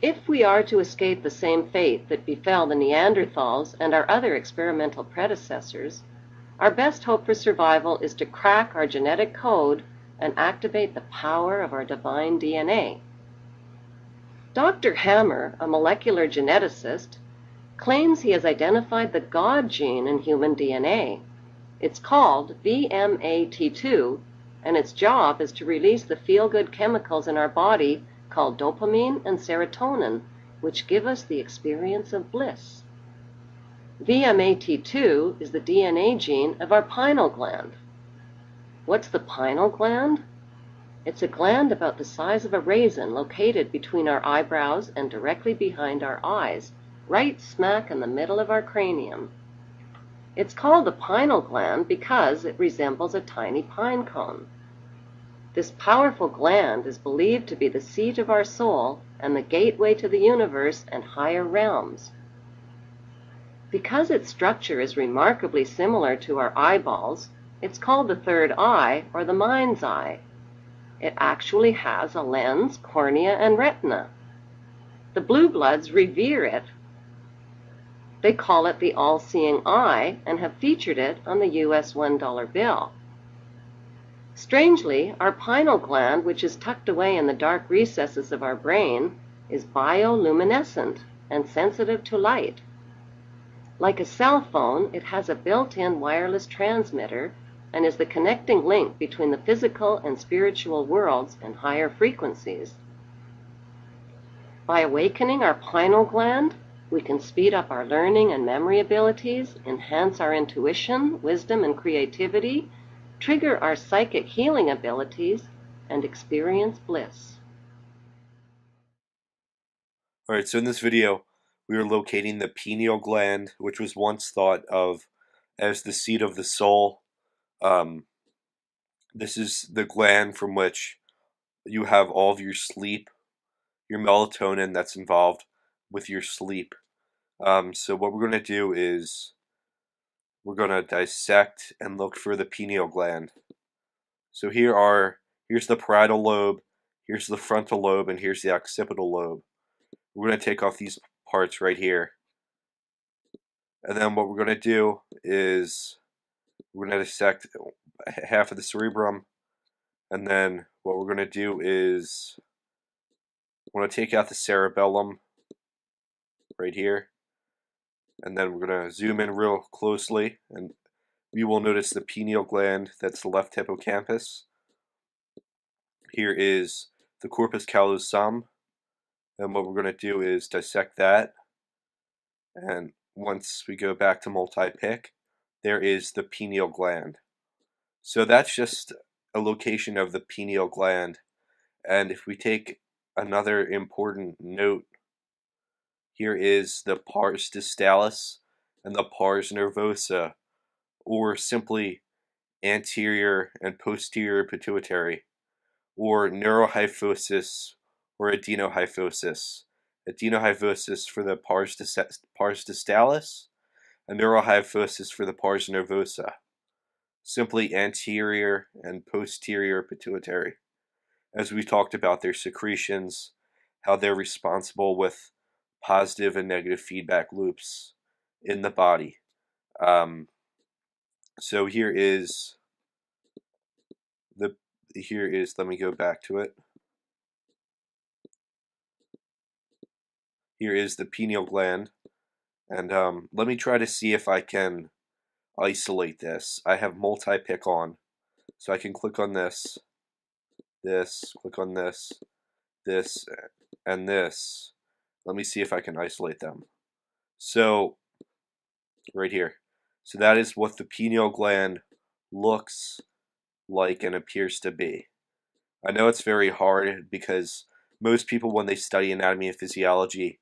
If we are to escape the same fate that befell the Neanderthals and our other experimental predecessors, our best hope for survival is to crack our genetic code and activate the power of our divine DNA. Dr. Hammer, a molecular geneticist, claims he has identified the God gene in human DNA. It's called VMAT2, and its job is to release the feel-good chemicals in our body called dopamine and serotonin, which give us the experience of bliss. VMAT2 is the DNA gene of our pineal gland. What's the pineal gland? It's a gland about the size of a raisin located between our eyebrows and directly behind our eyes, right smack in the middle of our cranium. It's called the pineal gland because it resembles a tiny pine cone. This powerful gland is believed to be the seat of our soul and the gateway to the universe and higher realms. Because its structure is remarkably similar to our eyeballs, it's called the third eye or the mind's eye. It actually has a lens, cornea, and retina. The blue bloods revere it. They call it the all-seeing eye and have featured it on the US $1 bill. Strangely, our pineal gland, which is tucked away in the dark recesses of our brain, is bioluminescent and sensitive to light. Like a cell phone, it has a built-in wireless transmitter and is the connecting link between the physical and spiritual worlds and higher frequencies. By awakening our pineal gland, we can speed up our learning and memory abilities, enhance our intuition, wisdom, and creativity, trigger our psychic healing abilities, and experience bliss. Alright, so in this video, we are locating the pineal gland, which was once thought of as the seat of the soul. This is the gland from which you have all of your sleep, your melatonin that's involved with your sleep. So what we're going to do is we're going to dissect and look for the pineal gland. So here's the parietal lobe, here's the frontal lobe, and here's the occipital lobe. We're going to take off these parts right here. And then what we're going to do is we're going to dissect half of the cerebrum. And then what we're going to do is we're going to take out the cerebellum right here. And then we're going to zoom in real closely. And we will notice the pineal gland, that's the left hippocampus. Here is the corpus callosum. And what we're going to do is dissect that. And once we go back to multi-pick, there is the pineal gland. So that's just a location of the pineal gland. And if we take another important note, here is the pars distalis and the pars nervosa, or simply anterior and posterior pituitary, or neurohyphosis or adenohyphosis. Adenohyphosis for the pars distalis, and neurohyphosis for the pars nervosa. Simply anterior and posterior pituitary. As we talked about their secretions, how they're responsible with positive and negative feedback loops in the body. So here is, let me go back to it. Here is the pineal gland, and let me try to see if I can isolate this. I have multi-pick on, so I can click on this, click on this, and this. Let me see if I can isolate them. So, right here. So that is what the pineal gland looks like and appears to be. I know it's very hard because most people, when they study anatomy and physiology,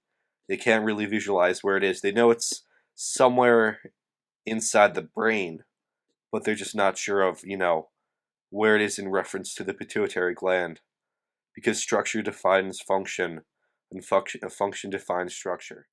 they can't really visualize where it is. They know it's somewhere inside the brain, but they're just not sure of, where it is in reference to the pituitary gland, because structure defines function, and function defines structure.